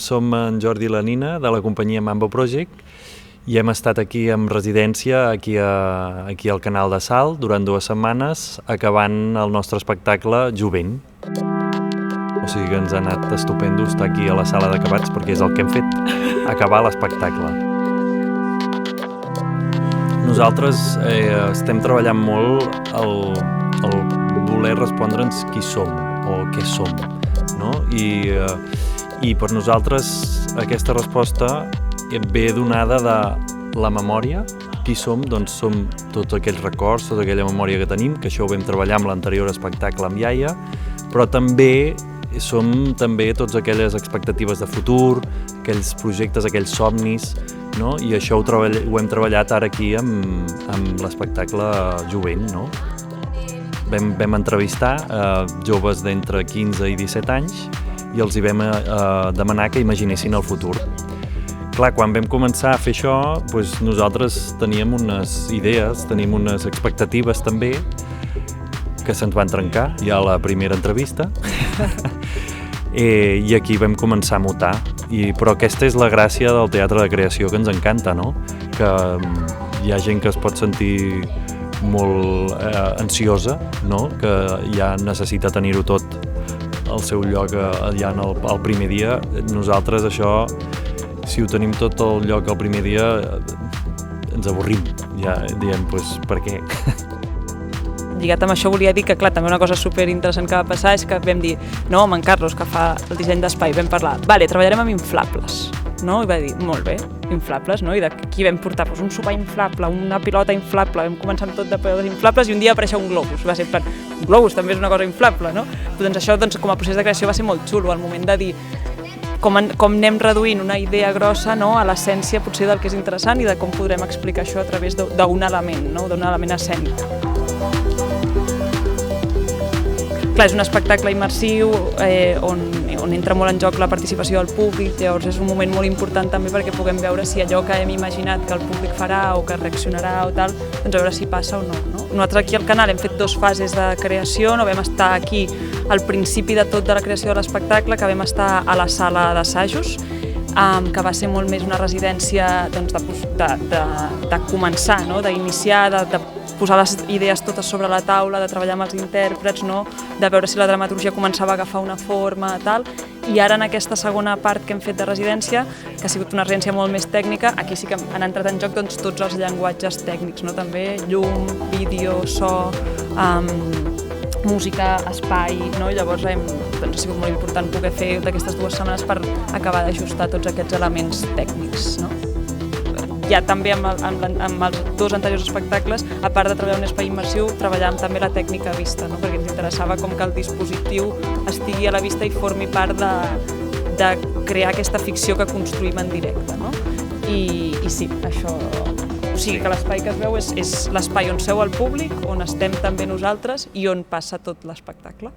Som en Jordi i la Nina, de la companyia Mambo Project, i hem estat aquí en residència, aquí al Canal de Salt, durant 2 setmanes, acabant el nostre espectacle Jovent. O sigui que ens ha anat estupendo estar aquí a la sala d'acabats, perquè és el que hem fet, acabar l'espectacle. Nosaltres estem treballant molt el voler respondre'ns qui som o què som, no? I per nosaltres aquesta resposta ve donada de la memòria. Qui som? Doncs som tots aquells records, tota aquella memòria que tenim, que això ho vam treballar amb l'anterior espectacle amb Iaia, però també som totes aquelles expectatives de futur, aquells projectes, aquells somnis, no? I això ho hem treballat ara aquí amb l'espectacle Jovent, no? Vam entrevistar joves d'entre 15 i 17 anys i els hi vam demanar que imaginessin el futur. Clar, quan vam començar a fer això, doncs nosaltres teníem unes idees, tenim unes expectatives també, que se'ns van trencar ja a la primera entrevista, i aquí vam començar a mutar. Però aquesta és la gràcia del teatre de creació que ens encanta, no? Que hi ha gent que es pot sentir molt ansiosa, no? Que ja necessita tenir-ho tot al seu lloc ja el primer dia. Nosaltres això, si ho tenim tot al lloc el primer dia, ens avorrim. Ja diem, doncs, per què? Lligat amb això volia dir que, clar, també una cosa superinteressant que va passar és que vam dir, no, amb en Carlos, que fa el disseny d'espai, vam parlar, vale, treballarem amb inflables, no? I va dir, molt bé, inflables, no? I d'aquí vam portar un sopar inflable, una pilota inflable, vam començar amb tot de peus inflables i un dia apareixia un globus, va ser en plan, un globus també és una cosa inflable, no? Doncs això, com a procés de creació va ser molt xulo, al moment de dir com anem reduint una idea grossa, no, a l'essència potser del que és interessant i de com podrem explicar això a través d'un element, no? D'un element escènic. Clar, és un espectacle immersiu on entra molt en joc la participació del públic, llavors és un moment molt important també perquè puguem veure si allò que hem imaginat que el públic farà o que reaccionarà o tal, doncs a veure si passa o no. Nosaltres aquí al canal hem fet 2 fases de creació, no vam estar aquí al principi de tot de la creació de l'espectacle, que vam estar a la sala d'assajos, que va ser molt més una residència de començar, d'iniciar, de posar les idees totes sobre la taula, de treballar amb els intèrprets, de veure si la dramaturgia començava a agafar una forma, tal. I ara en aquesta segona part que hem fet de residència, que ha sigut una residència molt més tècnica, aquí sí que han entrat en joc tots els llenguatges tècnics, també llum, vídeo, so, música, espai, llavors ha sigut molt important poder fer d'aquestes 2 setmanes per acabar d'ajustar tots aquests elements tècnics. Ja també amb els 2 anteriors espectacles, a part de treballar un espai immersiu, treballàvem també la tècnica a vista, perquè ens interessava com que el dispositiu estigui a la vista i formi part de crear aquesta ficció que construïm en directe. I sí, això... O sigui que l'espai que es veu és l'espai on seu el públic, on estem també nosaltres i on passa tot l'espectacle.